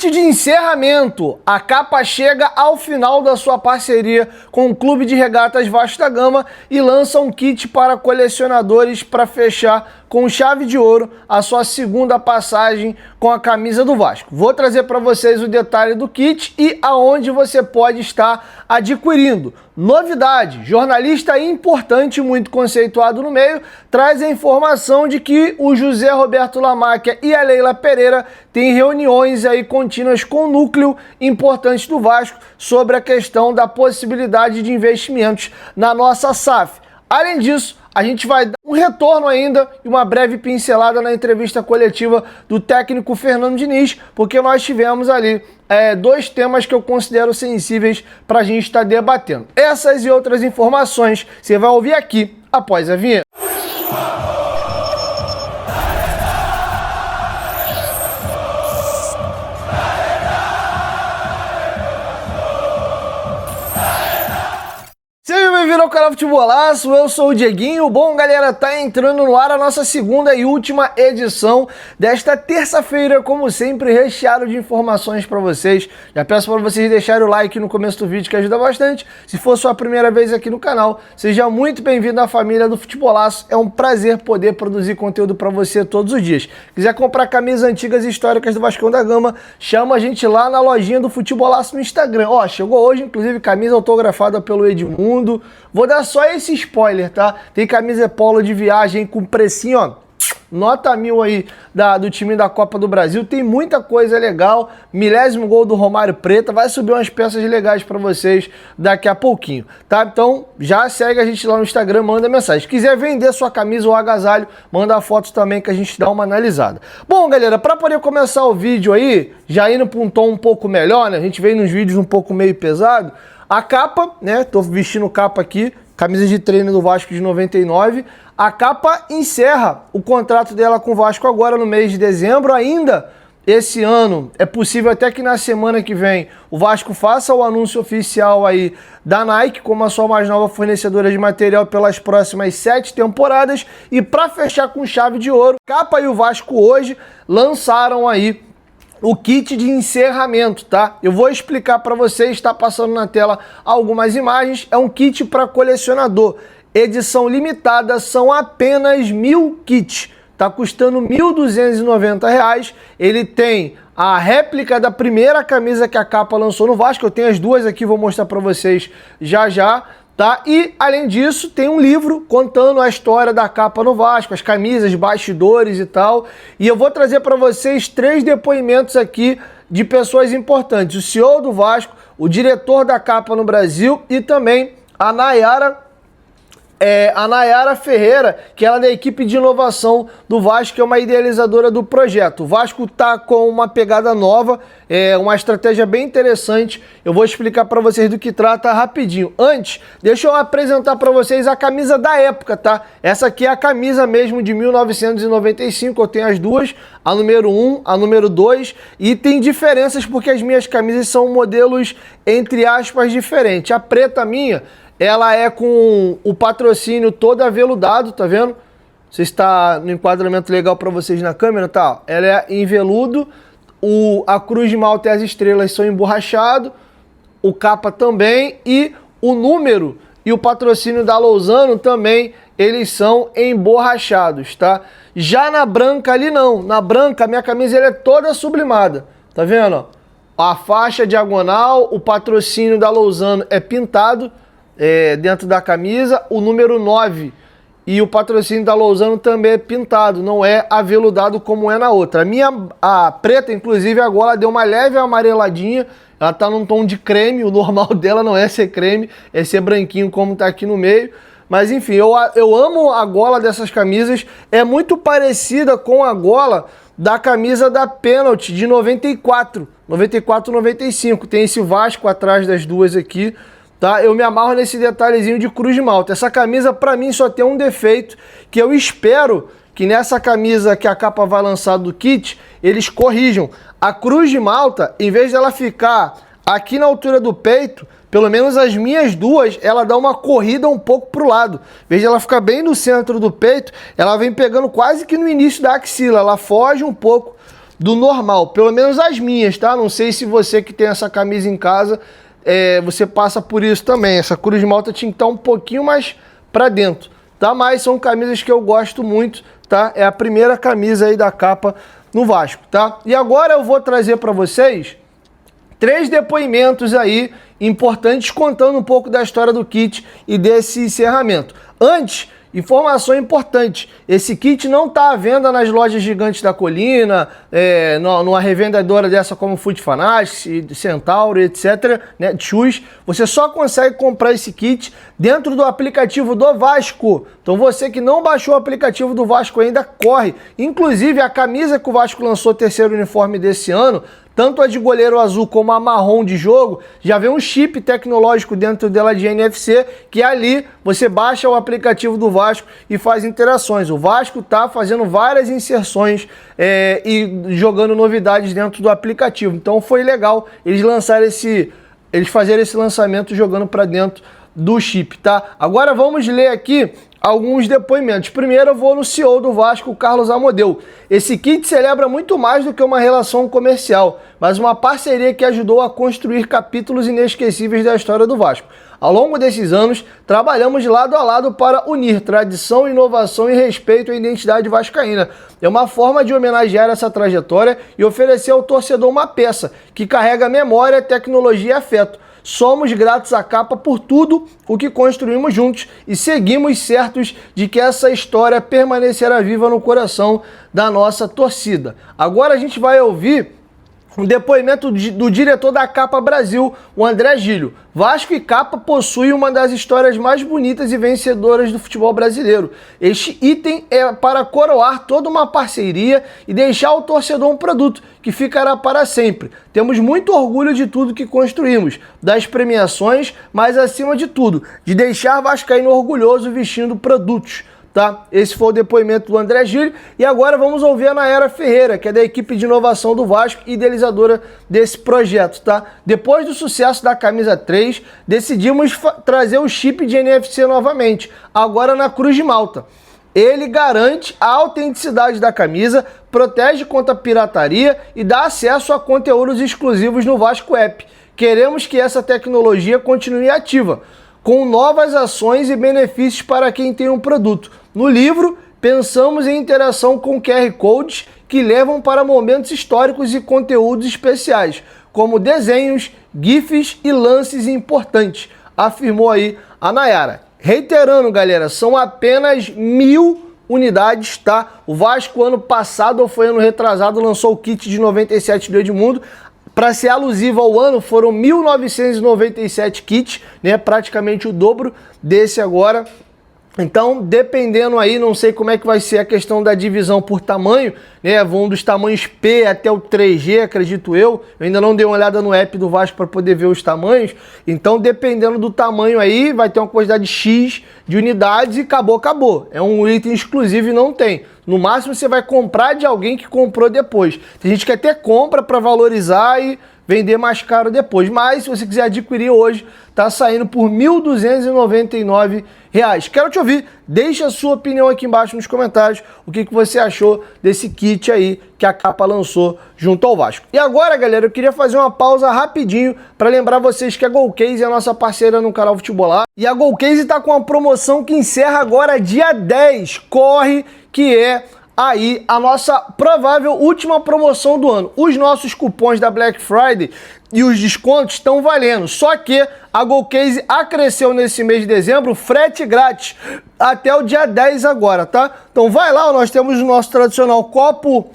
Kit de encerramento. A capa chega ao final da sua parceria com o Clube de Regatas Vasco da Gama e lança um kit para colecionadores para fechar com chave de ouro a sua segunda passagem com a camisa do Vasco. Vou trazer para vocês o detalhe do kit e aonde você pode estar adquirindo. Novidade, jornalista importante, muito conceituado no meio, traz a informação de que o José Roberto Lamáquia e a Leila Pereira têm reuniões aí contínuas com o núcleo importante do Vasco sobre a questão da possibilidade de investimentos na nossa SAF. Além disso, a gente vai dar um retorno ainda e uma breve pincelada na entrevista coletiva do técnico Fernando Diniz, porque nós tivemos ali dois temas que eu considero sensíveis para a gente estar debatendo. Essas e outras informações você vai ouvir aqui após a vinheta. Seja bem-vindo ao canal Futebolaço, eu sou o Dieguinho. Bom, galera, tá entrando no ar a nossa segunda e última edição desta terça-feira, como sempre, recheado de informações para vocês. Já peço para vocês deixarem o like no começo do vídeo, que ajuda bastante. Se for sua primeira vez aqui no canal, seja muito bem-vindo à família do Futebolaço. É um prazer poder produzir conteúdo para você todos os dias. Quiser comprar camisas antigas e históricas do Vascão da Gama, chama a gente lá na lojinha do Futebolaço no Instagram. Ó, chegou hoje, inclusive, camisa autografada pelo Edmundo. Vou dar só esse spoiler, tá? Tem camisa polo de viagem com precinho, ó, nota 1000 aí do time da Copa do Brasil. Tem muita coisa legal. 1000º gol do Romário Preta. Vai subir umas peças legais pra vocês daqui a pouquinho, tá? Então já segue a gente lá no Instagram, manda mensagem. Se quiser vender sua camisa ou agasalho, manda fotos também que a gente dá uma analisada. Bom, galera, pra poder começar o vídeo aí, já indo pra um tom um pouco melhor, né? A gente veio nos vídeos um pouco meio pesado. A capa, né? Tô vestindo capa aqui, camisa de treino do Vasco de 99. A capa encerra o contrato dela com o Vasco agora no mês de dezembro. Ainda esse ano, é possível até que na semana que vem o Vasco faça o anúncio oficial aí da Nike como a sua mais nova fornecedora de material pelas próximas 7 temporadas. E para fechar com chave de ouro, Capa e o Vasco hoje lançaram aí o kit de encerramento, tá? Eu vou explicar para vocês, está passando na tela algumas imagens. É um kit para colecionador, edição limitada, são apenas 1000 kits. Tá custando R$ 1.290. Ele tem a réplica da primeira camisa que a Capa lançou no Vasco. Eu tenho as duas aqui, vou mostrar para vocês já já. Tá? E, além disso, tem um livro contando a história da Capa no Vasco, as camisas, bastidores e tal. E eu vou trazer para vocês 3 depoimentos aqui de pessoas importantes. O CEO do Vasco, o diretor da Capa no Brasil e também a Nayara Ferreira, que ela é da equipe de inovação do Vasco, que é uma idealizadora do projeto. O Vasco está com uma pegada nova, uma estratégia bem interessante. Eu vou explicar para vocês do que trata rapidinho. Antes, deixa eu apresentar para vocês a camisa da época, tá? Essa aqui é a camisa mesmo de 1995, eu tenho as duas, a número 1, a número 2, e tem diferenças porque as minhas camisas são modelos, entre aspas, diferentes. A preta minha, ela é com o patrocínio todo aveludado, tá vendo? Você está no enquadramento legal para vocês na câmera, tá? Ela é em veludo, a cruz de malta e as estrelas são emborrachado, o capa também, e o número e o patrocínio da Lousano também, eles são emborrachados, tá? Já na branca ali não, na branca a minha camisa ela é toda sublimada, tá vendo? A faixa diagonal, o patrocínio da Lousano é pintado, dentro da camisa, o número 9 e o patrocínio da Lousano também é pintado, não é aveludado como é na outra. A preta, inclusive, agora deu uma leve amareladinha, ela tá num tom de creme, o normal dela não é ser creme, é ser branquinho como tá aqui no meio. Mas enfim, eu amo a gola dessas camisas, é muito parecida com a gola da camisa da Pênalti de 94, 95, tem esse Vasco atrás das duas aqui. Tá? Eu me amarro nesse detalhezinho de cruz de malta. Essa camisa, para mim, só tem um defeito, que eu espero que nessa camisa que a Capa vai lançar do kit, eles corrijam. A cruz de malta, em vez dela ficar aqui na altura do peito, pelo menos as minhas duas, ela dá uma corrida um pouco pro lado. Em vez de ela ficar bem no centro do peito, ela vem pegando quase que no início da axila. Ela foge um pouco do normal, pelo menos as minhas, tá? Não sei se você que tem essa camisa em casa, você passa por isso também. Essa Cruz Malta tinha que estar um pouquinho mais pra dentro, tá? Mas são camisas que eu gosto muito, tá? É a primeira camisa aí da capa no Vasco, tá? E agora eu vou trazer para vocês 3 depoimentos aí importantes contando um pouco da história do kit e desse encerramento. Antes, informação importante, esse kit não está à venda nas lojas gigantes da colina, numa revendedora dessa como Food Fanatics, Centauri, etc, né, Shoes. Você só consegue comprar esse kit dentro do aplicativo do Vasco. Então você que não baixou o aplicativo do Vasco ainda, corre. Inclusive a camisa que o Vasco lançou, terceiro uniforme desse ano, tanto a de goleiro azul como a marrom de jogo, já vem um chip tecnológico dentro dela de NFC, que ali você baixa o aplicativo do Vasco e faz interações. O Vasco tá fazendo várias inserções e jogando novidades dentro do aplicativo. Então foi legal eles fazerem esse lançamento jogando para dentro do chip, tá? Agora vamos ler aqui alguns depoimentos. Primeiro eu vou no CEO do Vasco, Carlos Amodeu. Esse kit celebra muito mais do que uma relação comercial, mas uma parceria que ajudou a construir capítulos inesquecíveis da história do Vasco. Ao longo desses anos, trabalhamos de lado a lado para unir tradição, inovação e respeito à identidade vascaína. É uma forma de homenagear essa trajetória e oferecer ao torcedor uma peça que carrega memória, tecnologia e afeto. Somos gratos à capa por tudo o que construímos juntos e seguimos certos de que essa história permanecerá viva no coração da nossa torcida. Agora a gente vai ouvir um depoimento do diretor da Capa Brasil, o André Gílio. Vasco e Capa possuem uma das histórias mais bonitas e vencedoras do futebol brasileiro. Este item é para coroar toda uma parceria e deixar ao torcedor um produto que ficará para sempre. Temos muito orgulho de tudo que construímos, das premiações, mas acima de tudo, de deixar Vascaíno orgulhoso vestindo produtos. Tá? Esse foi o depoimento do André Gílio. E agora vamos ouvir a Nayara Ferreira, que é da equipe de inovação do Vasco e idealizadora desse projeto. Tá? Depois do sucesso da camisa 3, decidimos trazer o chip de NFC novamente, agora na Cruz de Malta. Ele garante a autenticidade da camisa, protege contra a pirataria e dá acesso a conteúdos exclusivos no Vasco App. Queremos que essa tecnologia continue ativa, com novas ações e benefícios para quem tem um produto. No livro, pensamos em interação com QR Codes que levam para momentos históricos e conteúdos especiais, como desenhos, GIFs e lances importantes, afirmou aí a Nayara. Reiterando, galera, são apenas 1.000 unidades, tá? O Vasco ano passado ou foi ano retrasado lançou o kit de 97 do Edmundo. Para ser alusivo ao ano, foram 1.997 kits, né? Praticamente o dobro desse agora. Então, dependendo aí, não sei como é que vai ser a questão da divisão por tamanho, né? Vão dos tamanhos P até o 3G, acredito eu. Eu ainda não dei uma olhada no app do Vasco para poder ver os tamanhos. Então, dependendo do tamanho aí, vai ter uma quantidade X de unidades e acabou. É um item exclusivo e não tem. No máximo, você vai comprar de alguém que comprou depois. Tem gente que até compra para valorizar e vender mais caro depois. Mas, se você quiser adquirir hoje, tá saindo por R$ 1.299. Quero te ouvir. Deixa a sua opinião aqui embaixo nos comentários. O que você achou desse kit aí que a Capa lançou junto ao Vasco. E agora, galera, eu queria fazer uma pausa rapidinho para lembrar vocês que a Golcase é a nossa parceira no canal Futebolá. E a Golcase tá com uma promoção que encerra agora dia 10. Corre, que é aí a nossa provável última promoção do ano. Os nossos cupons da Black Friday e os descontos estão valendo. Só que a Golcase acresceu nesse mês de dezembro frete grátis até o dia 10 agora, tá? Então vai lá, nós temos o nosso tradicional copo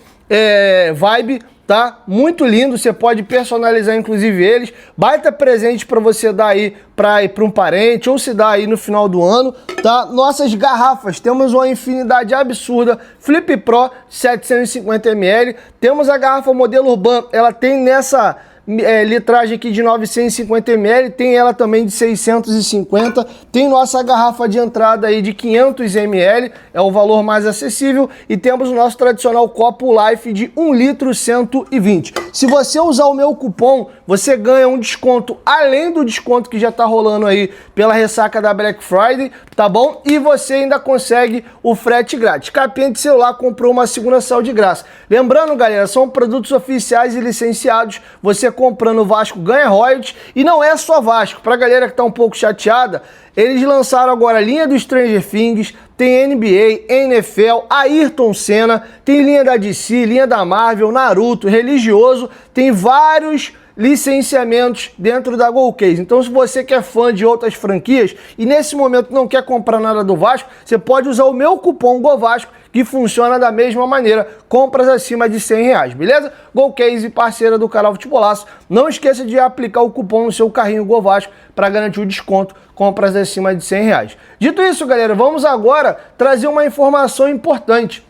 Vibe, tá? Muito lindo, você pode personalizar inclusive eles. Baita presente para você dar aí para um parente ou se dar aí no final do ano, tá? Nossas garrafas, temos uma infinidade absurda. Flip Pro 750 ml, temos a garrafa modelo Urban, ela tem nessa litragem aqui de 950 ml, tem ela também de 650, tem nossa garrafa de entrada aí de 500 ml, é o valor mais acessível, e temos o nosso tradicional copo Life de 1 litro 120. Se você usar o meu cupom, você ganha um desconto além do desconto que já tá rolando aí pela ressaca da Black Friday, tá bom? E você ainda consegue o frete grátis. Capinha de celular comprou uma segunda sal de graça. Lembrando, galera, são produtos oficiais e licenciados. Você comprando o Vasco ganha royalties, e não é só Vasco. Pra galera que tá um pouco chateada, eles lançaram agora a linha do Stranger Things, tem NBA, NFL, Ayrton Senna, tem linha da DC, linha da Marvel, Naruto, religioso, tem vários licenciamentos dentro da Golcase. Então, se você que é fã de outras franquias e nesse momento não quer comprar nada do Vasco, você pode usar o meu cupom GOVASCO, que funciona da mesma maneira, compras acima de R$100, beleza? Golcase, parceira do canal Futebolaço. Não esqueça de aplicar o cupom no seu carrinho GOVASCO para garantir o desconto, compras acima de R$100. Dito isso, galera, vamos agora trazer uma informação importante.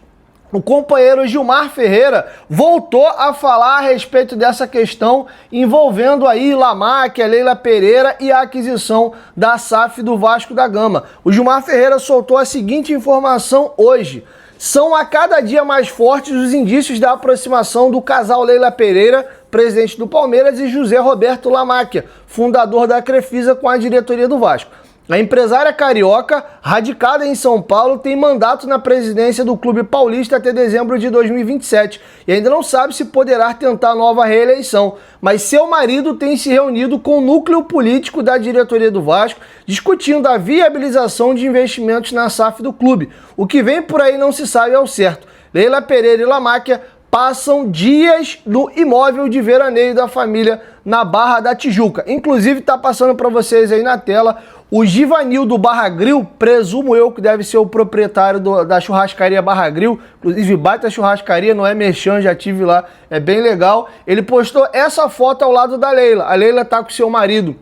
O companheiro Gilmar Ferreira voltou a falar a respeito dessa questão envolvendo aí Lamarck, a Leila Pereira e a aquisição da SAF do Vasco da Gama. O Gilmar Ferreira soltou a seguinte informação hoje: são a cada dia mais fortes os indícios da aproximação do casal Leila Pereira, presidente do Palmeiras, e José Roberto Lamarck, fundador da Crefisa, com a diretoria do Vasco. A empresária carioca, radicada em São Paulo, tem mandato na presidência do clube paulista até dezembro de 2027 e ainda não sabe se poderá tentar nova reeleição. Mas seu marido tem se reunido com o núcleo político da diretoria do Vasco, discutindo a viabilização de investimentos na SAF do clube. O que vem por aí não se sabe ao certo. Leila Pereira e Lamarck passam dias no imóvel de veraneio da família na Barra da Tijuca. Inclusive, tá passando para vocês aí na tela o Givanildo Barra Grill, presumo eu que deve ser o proprietário da churrascaria Barra Grill, inclusive baita churrascaria, não é merchan, já tive lá, é bem legal. Ele postou essa foto ao lado da Leila. A Leila tá com seu marido,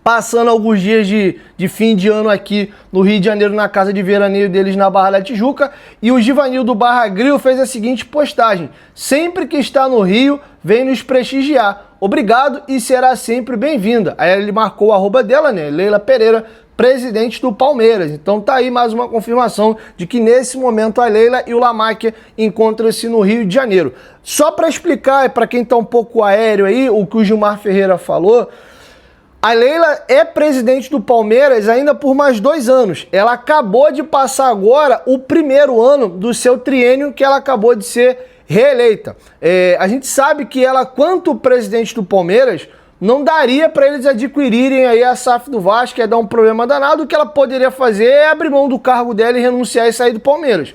passando alguns dias de fim de ano aqui no Rio de Janeiro, na casa de veraneio deles na Barra da Tijuca, e o Givanildo Barra Grill fez a seguinte postagem: sempre que está no Rio, vem nos prestigiar. Obrigado e será sempre bem-vinda. Aí ele marcou o arroba dela, né? Leila Pereira, presidente do Palmeiras. Então tá aí mais uma confirmação de que nesse momento a Leila e o Lamarck encontram-se no Rio de Janeiro. Só para explicar, para quem tá um pouco aéreo aí, o que o Gilmar Ferreira falou, a Leila é presidente do Palmeiras ainda por mais 2 anos. Ela acabou de passar agora o primeiro ano do seu triênio, que ela acabou de ser reeleita. A gente sabe que ela, quanto presidente do Palmeiras, não daria para eles adquirirem aí a SAF do Vasco, ia dar um problema danado. O que ela poderia fazer é abrir mão do cargo dela e renunciar e sair do Palmeiras.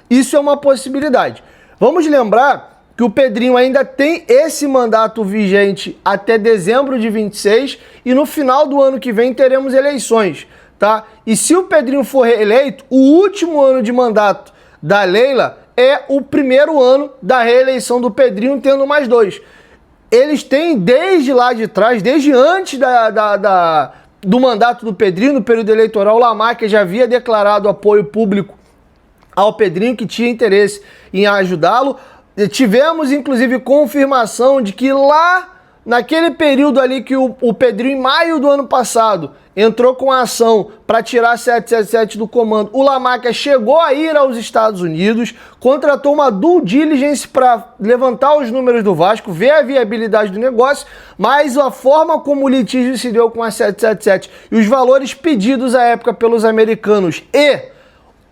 Isso é uma possibilidade. Vamos lembrar que o Pedrinho ainda tem esse mandato vigente até dezembro de 26 e no final do ano que vem teremos eleições, tá? E se o Pedrinho for reeleito, o último ano de mandato da Leila é o primeiro ano da reeleição do Pedrinho, tendo mais 2. Eles têm desde lá de trás, desde antes do mandato do Pedrinho, no período eleitoral, o Lamarck já havia declarado apoio público ao Pedrinho, que tinha interesse em ajudá-lo. Tivemos, inclusive, confirmação de que lá, naquele período ali que o Pedrinho, em maio do ano passado, entrou com a ação para tirar a 777 do comando, o Lamarck chegou a ir aos Estados Unidos, contratou uma due diligence para levantar os números do Vasco, ver a viabilidade do negócio, mas a forma como o litígio se deu com a 777 e os valores pedidos à época pelos americanos e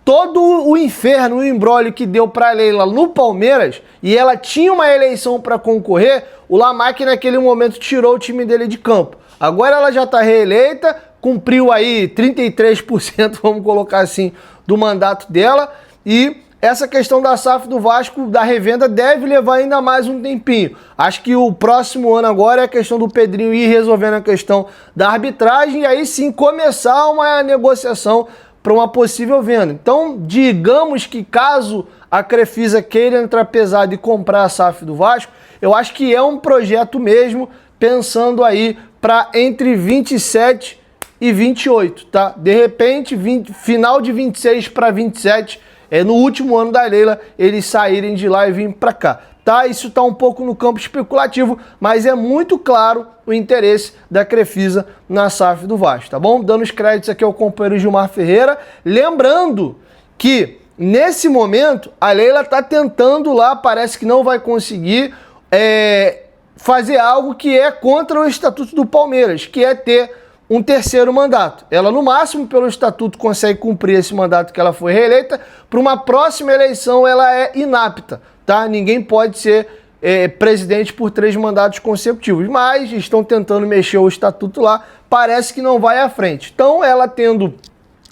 todo o inferno, o imbróglio que deu para Leila no Palmeiras, e ela tinha uma eleição para concorrer, o Lamarck naquele momento tirou o time dele de campo. Agora ela já está reeleita, cumpriu aí 33%, vamos colocar assim, do mandato dela, e essa questão da SAF do Vasco, da revenda, deve levar ainda mais um tempinho. Acho que o próximo ano agora é a questão do Pedrinho ir resolvendo a questão da arbitragem e aí sim começar uma negociação para uma possível venda. Então, digamos que caso a Crefisa queira entrar pesado e comprar a SAF do Vasco, eu acho que é um projeto mesmo, pensando aí para entre 27 e 28, tá? De repente, final de 26 para 27, no último ano da Leila, eles saírem de lá e virem para cá. tá? Isso está um pouco no campo especulativo, mas é muito claro o interesse da Crefisa na SAF do Vasco, tá bom? Dando os créditos aqui ao companheiro Gilmar Ferreira, lembrando que nesse momento a Leila está tentando lá, parece que não vai conseguir fazer algo que é contra o Estatuto do Palmeiras, que é ter um terceiro mandato. Ela, no máximo, pelo Estatuto, consegue cumprir esse mandato que ela foi reeleita. Para uma próxima eleição, ela é inapta, tá? Ninguém pode ser presidente por 3 mandatos consecutivos, mas estão tentando mexer o Estatuto lá, parece que não vai à frente. Então, ela tendo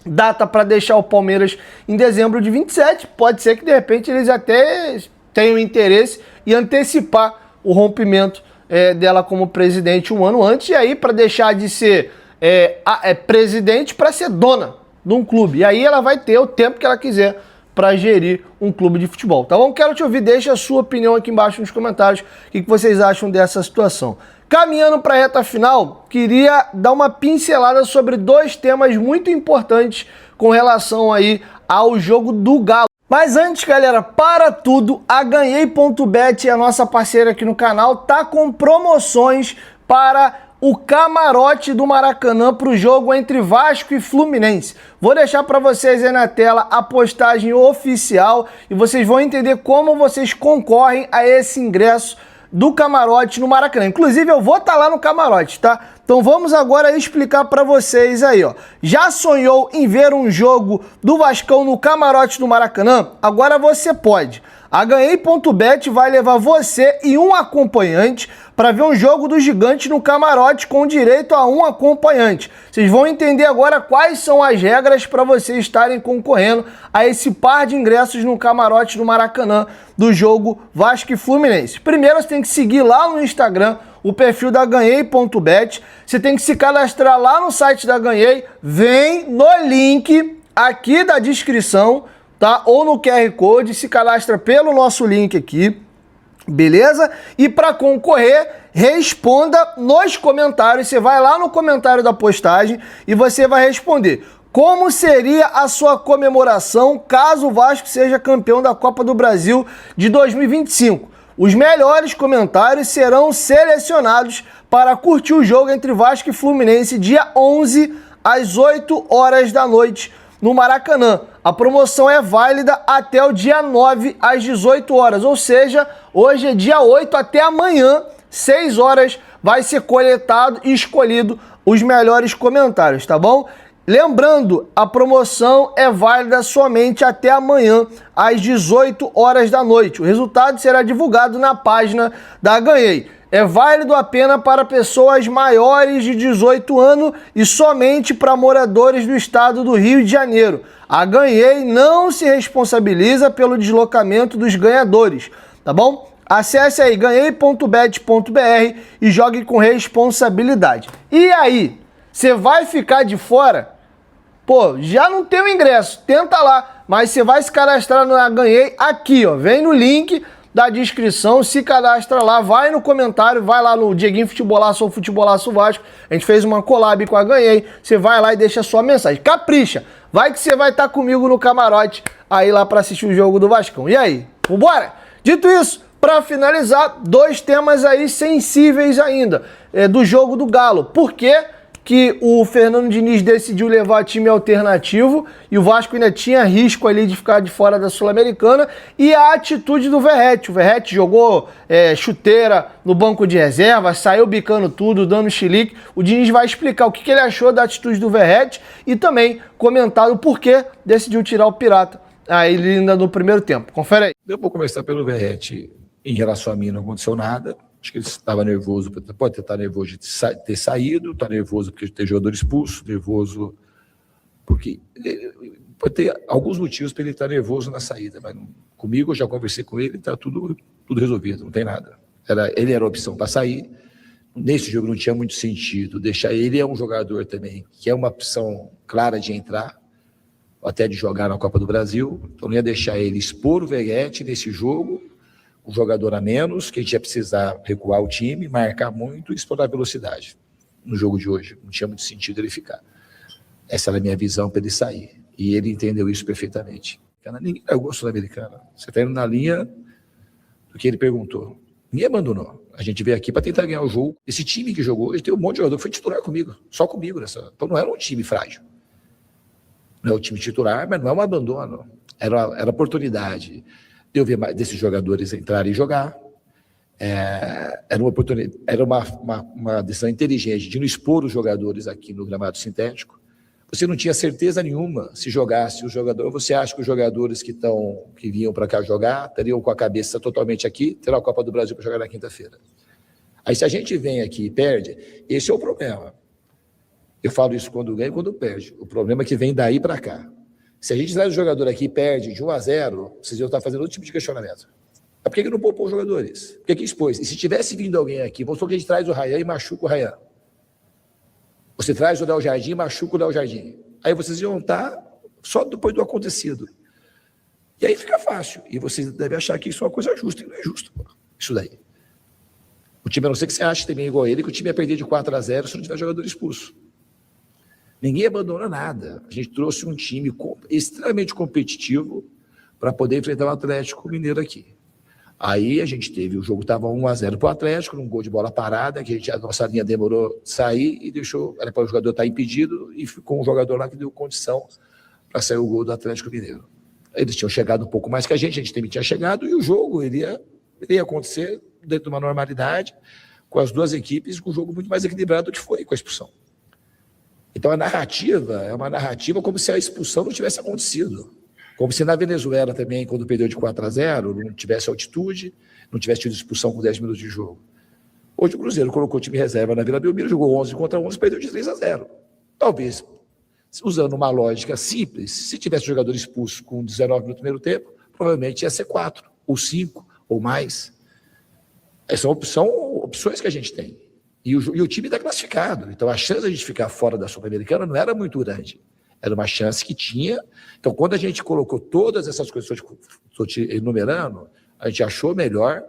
data para deixar o Palmeiras em dezembro de 27, pode ser que, de repente, eles até tenham interesse em antecipar o rompimento dela como presidente um ano antes, e aí para deixar de ser presidente para ser dona de um clube. E aí ela vai ter o tempo que ela quiser para gerir um clube de futebol, tá bom? Quero te ouvir, deixa a sua opinião aqui embaixo nos comentários, o que vocês acham dessa situação. Caminhando para a reta final, queria dar uma pincelada sobre 2 temas muito importantes com relação aí ao jogo do Galo. Mas antes, galera, para tudo, a Ganhei.bet, a nossa parceira aqui no canal, tá com promoções para o camarote do Maracanã para o jogo entre Vasco e Fluminense. Vou deixar para vocês aí na tela a postagem oficial e vocês vão entender como vocês concorrem a esse ingresso do camarote no Maracanã. Inclusive, eu vou estar lá no camarote, tá? Então vamos agora explicar para vocês aí, ó. Já sonhou em ver um jogo do Vascão no camarote do Maracanã? Agora você pode. A Ganhei.bet vai levar você e um acompanhante para ver um jogo do Gigante no camarote com direito a um acompanhante. Vocês vão entender agora quais são as regras para vocês estarem concorrendo a esse par de ingressos no camarote do Maracanã do jogo Vasco e Fluminense. Primeiro, você tem que seguir lá no Instagram o perfil da Ganhei.bet. Você tem que se cadastrar lá no site da Ganhei. Vem no link aqui da descrição, tá? Ou no QR Code, se cadastra pelo nosso link aqui, beleza? E para concorrer, responda nos comentários. Você vai lá no comentário da postagem e você vai responder como seria a sua comemoração caso o Vasco seja campeão da Copa do Brasil de 2025. Os melhores comentários serão selecionados para curtir o jogo entre Vasco e Fluminense dia 11 às 8 horas da noite no Maracanã. A promoção é válida até o dia 9 às 18 horas, ou seja, hoje é dia 8, até amanhã, 6 horas, vai ser coletado e escolhido os melhores comentários, tá bom? Lembrando, a promoção é válida somente até amanhã, às 18 horas da noite. O resultado será divulgado na página da Ganhei. É válido apenas para pessoas maiores de 18 anos e somente para moradores do estado do Rio de Janeiro. A Ganhei não se responsabiliza pelo deslocamento dos ganhadores, tá bom? Acesse aí ganhei.bet.br e jogue com responsabilidade. E aí, você vai ficar de fora? Pô, já não tem o ingresso, tenta lá, mas você vai se cadastrar na Ganhei aqui, ó, vem no link da descrição, se cadastra lá, vai no comentário, vai lá no Dieguinho Futebolaço ou Futebolaço Vasco, a gente fez uma collab com a Ganhei, você vai lá e deixa a sua mensagem, capricha, vai que você vai estar comigo no camarote aí lá para assistir o jogo do Vascão. E aí, vambora? Dito isso, para finalizar, 2 temas aí sensíveis ainda, do jogo do Galo. Por quê que o Fernando Diniz decidiu levar time alternativo e o Vasco ainda tinha risco ali de ficar de fora da Sul-Americana, e a atitude do Verratti. O Verratti jogou chuteira no banco de reserva, saiu bicando tudo, dando chilique. O Diniz vai explicar o que ele achou da atitude do Verratti e também comentar o porquê decidiu tirar o Pirata aí ainda no primeiro tempo. Confere aí. Eu vou começar pelo Verratti. Em relação a mim, não aconteceu nada. Acho que ele estava nervoso, pode estar nervoso de ter saído, está nervoso porque ter jogador expulso, nervoso porque pode ter alguns motivos para ele estar nervoso na saída, mas comigo eu já conversei com ele, está tudo resolvido, não tem nada. Ele era a opção para sair, nesse jogo não tinha muito sentido deixar ele, é um jogador também que é uma opção clara de entrar, até de jogar na Copa do Brasil, então não ia deixar ele expor o Verratti nesse jogo, um jogador a menos, que a gente ia precisar recuar o time, marcar muito e explorar a velocidade no jogo de hoje. Não tinha muito sentido ele ficar. Essa era a minha visão para ele sair. E ele entendeu isso perfeitamente. Na linha é o gosto da americana. Você está indo na linha, do que ele perguntou. Ninguém abandonou. A gente veio aqui para tentar ganhar o jogo. Esse time que jogou, hoje tem um monte de jogador que foi titular comigo, só comigo. Então não era um time frágil. Não é o time titular, mas não é um abandono. Era oportunidade de eu ver mais desses jogadores entrarem e jogar. Era uma oportunidade, era uma decisão inteligente de não expor os jogadores aqui no gramado sintético. Você não tinha certeza nenhuma se jogasse o jogador. Você acha que os jogadores que vinham para cá jogar teriam com a cabeça totalmente aqui, terá a Copa do Brasil para jogar na quinta-feira. Aí se a gente vem aqui e perde, esse é o problema. Eu falo isso quando ganha e quando perde. O problema é que vem daí para cá. Se a gente traz o jogador aqui e perde de 1-0, vocês iam estar fazendo outro tipo de questionamento. Por que não poupou os jogadores? Por que expôs? E se tivesse vindo alguém aqui, vamos supor que a gente traz o Ryan e machuca o Ryan. Você traz o Léo Jardim e machuca o Léo Jardim. Aí vocês iam estar só depois do acontecido. E aí fica fácil. E vocês devem achar que isso é uma coisa justa. E não é justo, pô. Isso daí. O time, a não ser que você ache também igual a ele, que o time ia perder de 4-0 se não tiver jogador expulso. Ninguém abandona nada. A gente trouxe um time extremamente competitivo para poder enfrentar o Atlético Mineiro aqui. Aí a gente teve, o jogo estava 1-0 para o Atlético, num gol de bola parada, que a nossa linha demorou sair e deixou, era para o jogador estar impedido, e ficou um jogador lá que deu condição para sair o gol do Atlético Mineiro. Eles tinham chegado um pouco mais que a gente também tinha chegado, e o jogo ele ia acontecer dentro de uma normalidade, com as duas equipes, com um jogo muito mais equilibrado do que foi com a expulsão. Então a narrativa é uma narrativa como se a expulsão não tivesse acontecido. Como se na Venezuela também, quando perdeu de 4-0, não tivesse altitude, não tivesse tido expulsão com 10 minutos de jogo. Hoje o Cruzeiro colocou o time reserva na Vila Belmiro, jogou 11 contra 11, perdeu de 3-0. Talvez, usando uma lógica simples, se tivesse jogador expulso com 19 no primeiro tempo, provavelmente ia ser 4, ou 5, ou mais. São opções que a gente tem. E o time está classificado. Então a chance de a gente ficar fora da Sul-Americana não era muito grande. Era uma chance que tinha. Então, quando a gente colocou todas essas coisas que estou te enumerando, a gente achou melhor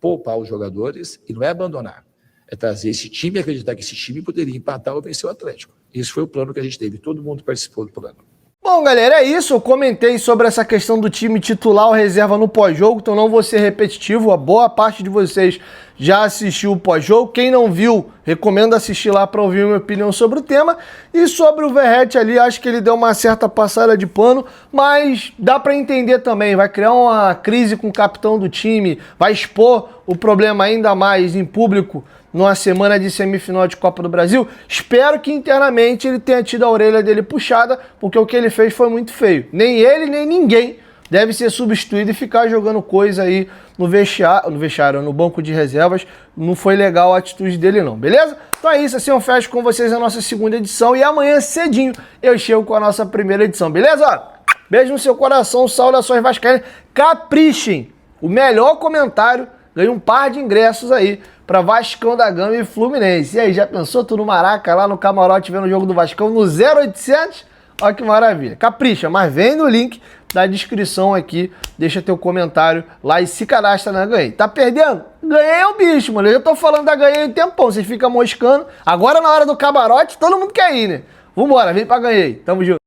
poupar os jogadores e não é abandonar. É trazer esse time e acreditar que esse time poderia empatar ou vencer o Atlético. Esse foi o plano que a gente teve. Todo mundo participou do plano. Bom, galera, é isso. Eu comentei sobre essa questão do time titular ou reserva no pós-jogo, então não vou ser repetitivo. A boa parte de vocês já assistiu o pós-jogo. Quem não viu, recomendo assistir lá para ouvir minha opinião sobre o tema. E sobre o Verratti ali, acho que ele deu uma certa passada de pano, mas dá para entender também. Vai criar uma crise com o capitão do time, vai expor o problema ainda mais em público numa semana de semifinal de Copa do Brasil. Espero que internamente ele tenha tido a orelha dele puxada, porque o que ele fez foi muito feio. Nem ele, nem ninguém deve ser substituído e ficar jogando coisa aí no vestiário, no banco de reservas. Não foi legal a atitude dele não, beleza? Então é isso, assim eu fecho com vocês a nossa segunda edição e amanhã cedinho eu chego com a nossa primeira edição, beleza? Beijo no seu coração, saudações vascaínas, caprichem! O melhor comentário ganha um par de ingressos aí para Vascão da Gama e Fluminense. E aí, já pensou tu no Maraca, lá no camarote, vendo o jogo do Vascão no 0800? Olha que maravilha. Capricha, mas vem no link da descrição aqui, deixa teu comentário lá e se cadastra na Ganhei. Tá perdendo? Ganhei é o bicho, mano. Eu tô falando da Ganhei um tempão, vocês ficam moscando. Agora na hora do camarote, todo mundo quer ir, né? Vambora, vem pra Ganhei. Tamo junto.